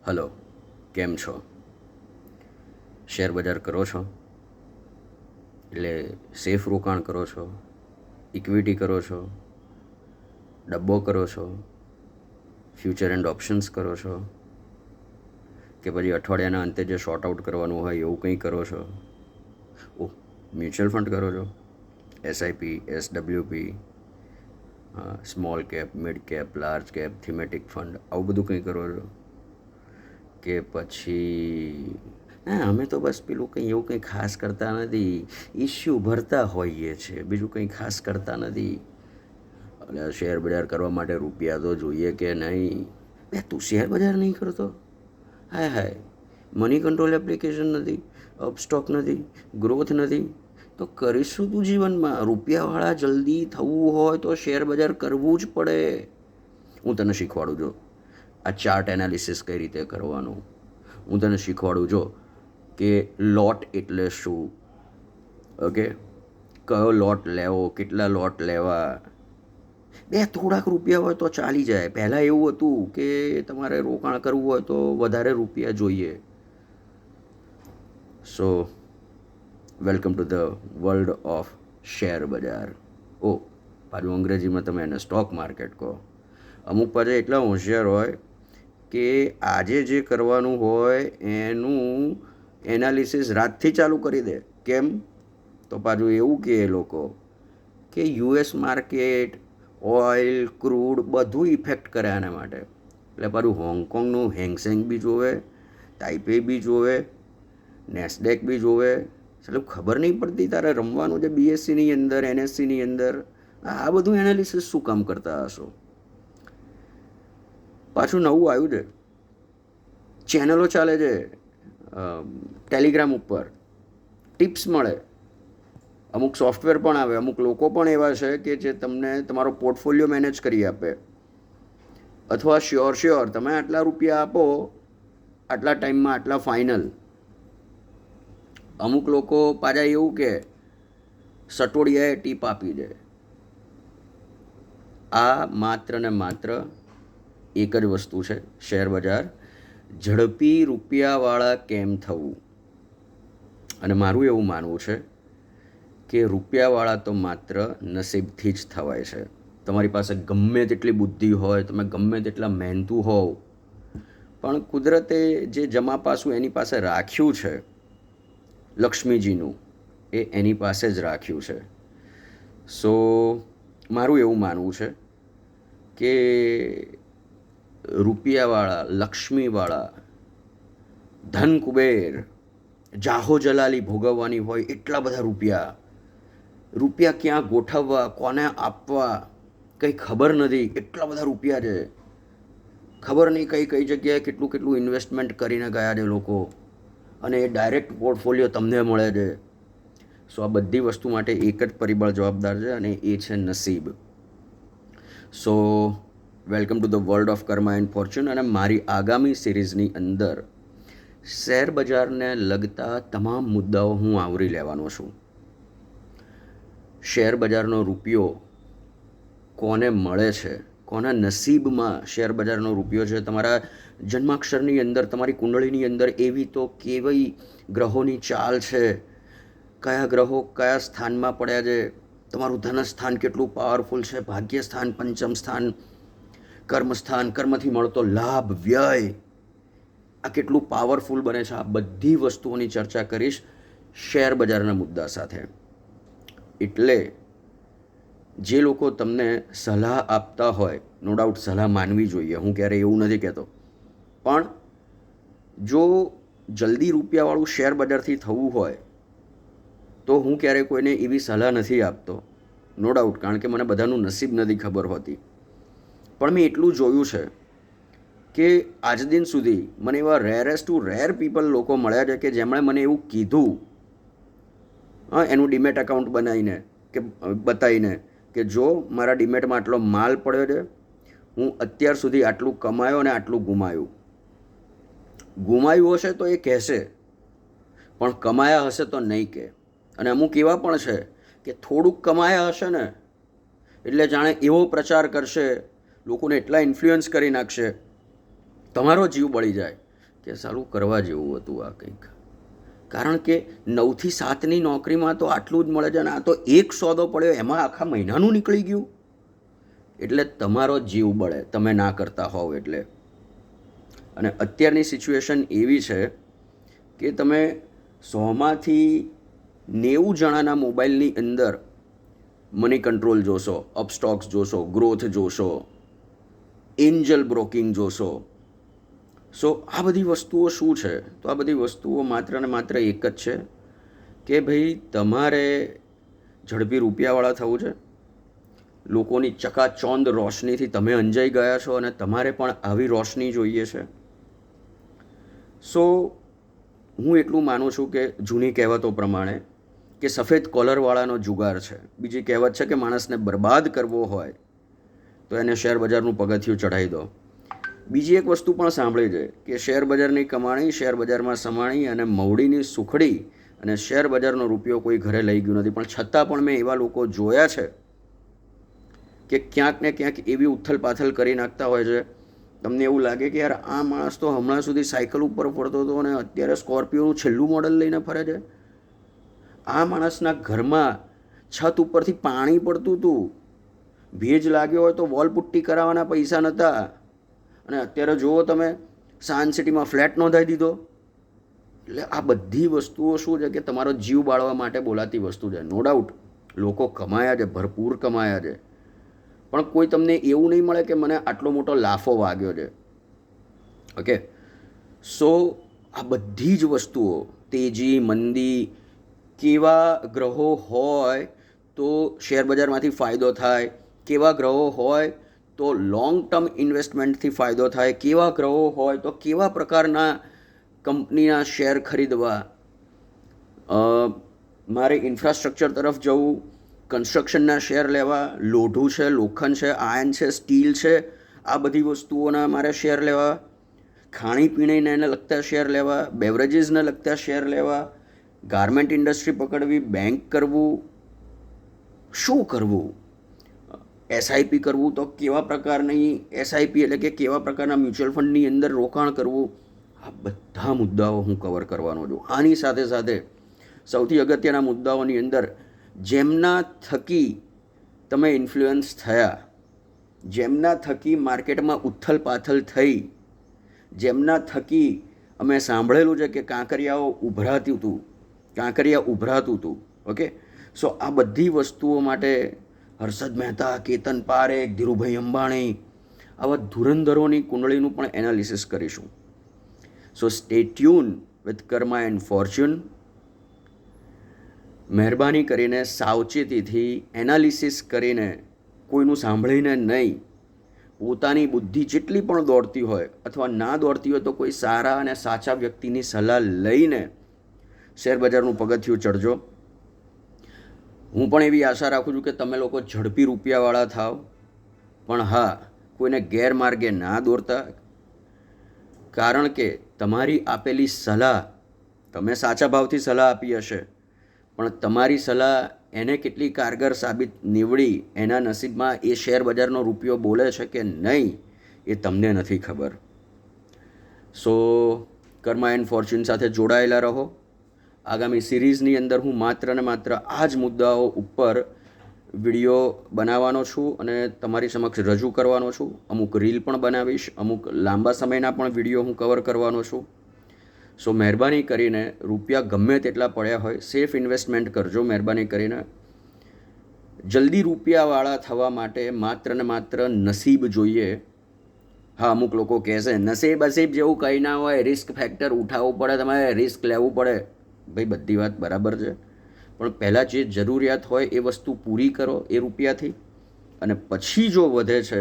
Hello, કેમ છો? Share બજાર કરો છો? એટલે સેફ રોકાણ કરો છો, ઇક્વિટી કરો છો, ડબ્બો કરો છો, ફ્યુચર એન્ડ ઓપ્શન્સ કરો છો, કે પછી અઠવાડિયાના અંતે જે શોર્ટ આઉટ કરવાનું હોય એવું કંઈ કરો છો? ઓહ, મ્યુચ્યુઅલ ફંડ કરો છો? SIP, SWP, small cap, mid cap, large cap, thematic fund આવું બધું કંઈ કરો છો? કે પછી હા, અમે તો બસ પેલું કંઈ એવું કંઈ ખાસ કરતા નથી, ઇસ્યુ ભરતા હોઈએ છીએ, બીજું કંઈ ખાસ કરતા નથી. એટલે શેર બજાર કરવા માટે રૂપિયા તો જોઈએ કે નહીં? બે તું શેર બજાર નહીં કરતો? હાય હાય, મની કંટ્રોલ એપ્લિકેશન નથી, અપસ્ટોક નથી, ગ્રોથ નથી, તો કરીશું તું જીવનમાં? રૂપિયાવાળા જલ્દી થવું હોય તો શેર બજાર કરવું જ પડે. હું તને શીખવાડું છું આ ચાર્ટ એનાલિસિસ કઈ રીતે કરવાનું. હું તને શીખવાડું જો કે લોટ એટલે શું, ઓકે, કયો લોટ લેવો, કેટલા લોટ લેવા. બે થોડાક રૂપિયા હોય તો ચાલી જાય. પહેલાં એવું હતું કે તમારે રોકાણ કરવું હોય તો વધારે રૂપિયા જોઈએ. સો welcome to the world of share બજાર. ઓ, પાછું અંગ્રેજીમાં તમે એને સ્ટોક માર્કેટ કહો. અમુક પાછા એટલા હોશિયાર હોય કે આજે જે કરવાનું હોય એનું એનાલિસિસ રાતથી ચાલુ કરી દે. કેમ? તો પાછું એવું કે એ લોકો કે યુએસ માર્કેટ, ઓઇલ, ક્રૂડ બધું ઇફેક્ટ કરે આના માટે. એટલે પાછું હોંગકોંગનું હેંગસેંગ બી જોવે, તાઇપે બી જોવે, નેસ્ડેક બી જોવે. એટલે ખબર નહીં પડતી તારે રમવાનું છે બીએસસીની અંદર, એનએસસીની અંદર. આ બધું એનાલિસિસ શું કામ કરતા હશો? પાછું નવું આવ્યું છે, ચેનલો ચાલે છે ટેલિગ્રામ ઉપર, ટિપ્સ મળે. અમુક સોફ્ટવેર પણ આવે, અમુક લોકો પણ એવા છે કે જે તમને તમારો પોર્ટફોલિયો મેનેજ કરી આપે. અથવા શ્યોર તમે આટલા રૂપિયા આપો, આટલા ટાઈમમાં આટલા ફાઇનલ. અમુક લોકો પાછા એવું કે સટોડિયાએ ટીપ આપી દે. આ માત્ર ને માત્ર એક જ વસ્તુ છે શેર બજાર, ઝડપી રૂપિયાવાળા કેમ થવું. અને મારું એવું માનવું છે કે રૂપિયાવાળા તો માત્ર નસીબથી જ થવાય છે. તમારી પાસે ગમે તેટલી બુદ્ધિ હોય, તમે ગમે તેટલા મહેનતુ હોવ, પણ કુદરતે જે જમા પાસું એની પાસે રાખ્યું છે લક્ષ્મીજીનું, એ એની પાસે જ રાખ્યું છે. સો મારું એવું માનવું છે કે રૂપિયાવાળા, લક્ષ્મીવાળા, ધન કુબેર, જાહો જલાલી ભોગવવાની હોય એટલા બધા રૂપિયા, રૂપિયા ક્યાં ગોઠવવા, કોને આપવા કંઈ ખબર નથી, એટલા બધા રૂપિયા છે. ખબર નહીં કઈ કઈ જગ્યાએ કેટલું કેટલું ઇન્વેસ્ટમેન્ટ કરીને ગયા છે લોકો, અને એ ડાયરેક્ટ પોર્ટફોલિયો તમને મળે છે. સો આ બધી વસ્તુ માટે એક જ પરિબળ જવાબદાર છે, અને એ છે નસીબ. સો welcome to the world of Karma and Fortune. અને મારી આગામી સિરીઝની અંદર શેર બજારને લગતા તમામ મુદ્દાઓ હું આવરી લેવાનો છું. શેર બજારનો રૂપિયો કોને મળે છે, કોના નસીબમાં શેર બજારનો રૂપિયો છે. તમારા જન્માક્ષરની અંદર, તમારી કુંડળીની અંદર એવી તો કેવી ગ્રહોની ચાલ છે, કયા ગ્રહો કયા સ્થાનમાં પડ્યા છે, તમારું ધનસ્થાન કેટલું પાવરફુલ છે, ભાગ્યસ્થાન, પંચમ સ્થાન, કર્મસ્થાન, કર્મથી મળતો લાભ, વ્યય, આ કેટલું પાવરફુલ બને છે. આ બધી વસ્તુઓની ચર્ચા કરીશ શેર બજારના મુદ્દા સાથે. એટલે જે લોકો તમને સલાહ આપતા હોય, નો ડાઉટ સલાહ માનવી જોઈએ, હું ક્યારેય એવું નથી કહેતો, પણ જો જલ્દી રૂપિયાવાળું શેર બજારથી થવું હોય તો હું ક્યારેય કોઈને એવી સલાહ નથી આપતો, નો ડાઉટ, કારણ કે મને બધાનું નસીબ નથી ખબર હોતી. પણ મેં એટલું જોયું છે કે આજ દિન સુધી મને એવા રેરેસ્ટ ટુ રેર પીપલ લોકો મળ્યા છે કે જેમણે મને એવું કીધું, એનું ડીમેટ એકાઉન્ટ બનાવીને કે બતાવીને કે જો મારા ડીમેટમાં આટલો માલ પડ્યો છે, હું અત્યાર સુધી આટલું કમાયો અને આટલું ગુમાયું. ગુમાયું હશે તો એ કહેશે, પણ કમાયા હશે તો નહીં કહે. અને અમુક એવા પણ છે કે થોડુંક કમાયા હશે ને એટલે જાણે એવો પ્રચાર કરશે, લોકોને એટલા ઇન્ફ્લુઅન્સ કરી નાખશે, તમારો જીવ બળી જાય કે સાલું કરવા જેવું હતું આ કંઈક. કારણ કે 9 થી 7ની નોકરીમાં તો આટલું જ મળે છે, અને આ તો એક સોદો પડ્યો એમાં આખા મહિનાનું નીકળી ગયું. એટલે તમારો જીવ બળે તમે ના કરતા હોવ એટલે. અને અત્યારની સિચ્યુએશન એવી છે કે તમે 100માંથી 90 જણાના મોબાઈલની અંદર મની કંટ્રોલ જોશો, અપસ્ટોક્સ જોશો, ગ્રોથ જોશો, એન્જલ બ્રોકિંગ જોશો. સો આ બધી વસ્તુઓ શું છે? તો આ બધી વસ્તુઓ માત્ર ને માત્ર એક જ છે કે ભાઈ તમારે ઝડપી રૂપિયાવાળા થવું છે. લોકોની ચકાચોંધ રોશનીથી તમે અંજાઈ ગયા છો અને તમારે પણ આવી રોશની જોઈએ છે. સો હું એટલું માનું છું કે જૂની કહેવતો પ્રમાણે કે સફેદ કોલરવાળાનો જુગાર છે. બીજી કહેવત છે કે માણસને બરબાદ કરવો હોય તો એને શેર બજારનું પગથિયું ચઢાવી દો. બીજી એક વસ્તુ પણ સાંભળી છે કે શેર બજારની કમાણી શેર બજારમાં સમાણી અને મવડીની સુખડી, અને શેર બજારનો રૂપિયો કોઈ ઘરે લઈ ગયું નથી. પણ છતાં પણ મેં એવા લોકો જોયા છે કે ક્યાંક ને ક્યાંક એવી ઉથલ પાથલ કરી નાખતા હોય છે, તમને એવું લાગે કે યાર આ માણસ તો હમણાં સુધી સાયકલ ઉપર ફરતો હતો અને અત્યારે સ્કોર્પિયોનું છેલ્લું મોડલ લઈને ફરે છે. આ માણસના ઘરમાં છત ઉપરથી પાણી પડતું હતું, ભેજ લાગ્યો હોય તો વોલ પુટ્ટી કરાવવાના પૈસા નહોતા, અને અત્યારે જુઓ તમે સાયન્સ સિટીમાં ફ્લેટ નોંધાવી દીધો. એટલે આ બધી વસ્તુઓ શું છે કે તમારો જીવ બાળવા માટે બોલાતી વસ્તુ છે. નો ડાઉટ લોકો કમાયા છે, ભરપૂર કમાયા છે, પણ કોઈ તમને એવું નહીં મળે કે મને આટલો મોટો લાફો વાગ્યો છે. ઓકે, સો આ બધી જ વસ્તુઓ, તેજી મંદી, કેવા ગ્રહો હોય તો શેર બજારમાંથી ફાયદો થાય, કેવા ગ્રહો હોય તો લોંગ ટર્મ ઇન્વેસ્ટમેન્ટથી ફાયદો થાય, કેવા ગ્રહો હોય તો કેવા પ્રકારના કંપનીના શેર ખરીદવા, મારે ઇન્ફ્રાસ્ટ્રક્ચર તરફ જવું, કન્સ્ટ્રક્શનના શેર લેવા, લોઢું છે, લોખંડ છે, આયર્ન છે, સ્ટીલ છે, આ બધી વસ્તુઓના મારે શેર લેવા, ખાણીપીણીને એને લગતા શેર લેવા, બેવરેજીસને લગતા શેર લેવા, ગાર્મેન્ટ ઇન્ડસ્ટ્રી પકડવી, બેંક કરવું, શું કરવું, એસઆઈપી કરવું તો કેવા પ્રકારની એસઆઈપી એટલે કે કેવા પ્રકારના મ્યુચ્યુઅલ ફંડની અંદર રોકાણ કરવું, આ બધા મુદ્દાઓ હું કવર કરવાનો છું. આની સાથે સાથે સૌથી અગત્યના મુદ્દાઓની અંદર જેમના થકી તમે ઇન્ફ્લુઅન્સ થયા, જેમના થકી માર્કેટમાં ઉથલ પાથલ થઈ, જેમના થકી અમે સાંભળેલું છે કે કાંકરિયા ઉભરાતું હતું. ઓકે, સો આ બધી વસ્તુઓ માટે હર્ષદ મહેતા, કેતન પારેખ, ધીરુભાઈ અંબાણી, આવા ધુરંધરોની કુંડળીનું પણ એનાલિસિસ કરીશું. સો stay tune with Karma and Fortune. મહેરબાની કરીને સાવચેતીથી એનાલિસિસ કરીને, કોઈનું સાંભળીને નહીં, પોતાની બુદ્ધિ જેટલી પણ દોડતી હોય અથવા ના દોડતી હોય તો કોઈ સારા અને સાચા વ્યક્તિની સલાહ લઈને શેરબજારનું પગથિયું ચડજો. હું પણ એવી આશા રાખું છું કે તમે લોકો ઝડપી રૂપિયાવાળા થાવ, પણ હા, કોઈને ગેરમાર્ગે ના દોરતા. કારણ કે તમારી આપેલી સલાહ, તમે સાચા ભાવથી સલાહ આપી હશે, પણ તમારી સલાહ એને કેટલી કારગર સાબિત નીવડી, એના નસીબમાં એ શેર બજારનો રૂપિયો બોલે છે કે નહીં, એ તમને નથી ખબર. સો કર્મા એન્ડ ફોર્ચ્યુન સાથે જોડાયેલા રહો. આગામી સિરીઝની અંદર હું માત્ર ને માત્ર આ જ મુદ્દાઓ ઉપર વિડીયો બનાવવાનો છું અને તમારી સમક્ષ રજૂ કરવાનો છું. અમુક રીલ પણ બનાવીશ, અમુક લાંબા સમયના પણ વિડીયો હું કવર કરવાનો છું. સો મહેરબાની કરીને રૂપિયા ગમે તેટલા પડ્યા હોય, સેફ ઇન્વેસ્ટમેન્ટ કરજો. મહેરબાની કરીને જલ્દી રૂપિયાવાળા થવા માટે માત્ર ને માત્ર નસીબ જોઈએ. હા, અમુક લોકો કહેશે નસીબ જેવું કંઈ ના હોય, રિસ્ક ફેક્ટર ઉઠાવવું પડે, તમારે રિસ્ક લેવું પડે. ભાઈ બધી વાત બરાબર છે, પણ પહેલાં જે જરૂરિયાત હોય એ વસ્તુ પૂરી કરો એ રૂપિયાથી, અને પછી જો વધે છે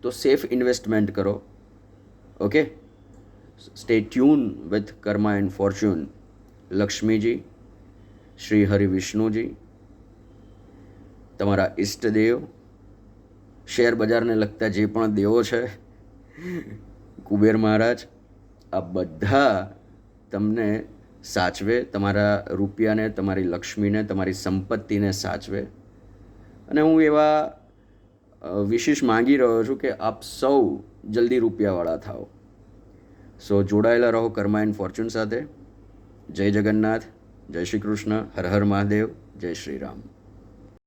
તો સેફ ઇન્વેસ્ટમેન્ટ કરો. Okay, stay tune with Karma and Fortune. Lakshmiji, Shri Hari Vishnuji, તમારા ઈષ્ટદેવ, શેર બજારને લગતા જે પણ દેવો છે, કુબેર મહારાજ, આ બધા તમને સાચવે, તમારા રૂપિયાને, તમારી લક્ષ્મીને, તમારી સંપત્તિને સાચવે. અને હું એવા વિશેષ માંગી રહ્યો છું કે આપ સૌ જલ્દી રૂપિયાવાળા થાઓ. સો જોડાયેલા રહો કર્મા એન્ડ ફોર્ચ્યુન સાથે. જય જગન્નાથ, જય શ્રી કૃષ્ણ, હર હર મહાદેવ, જય શ્રી રામ.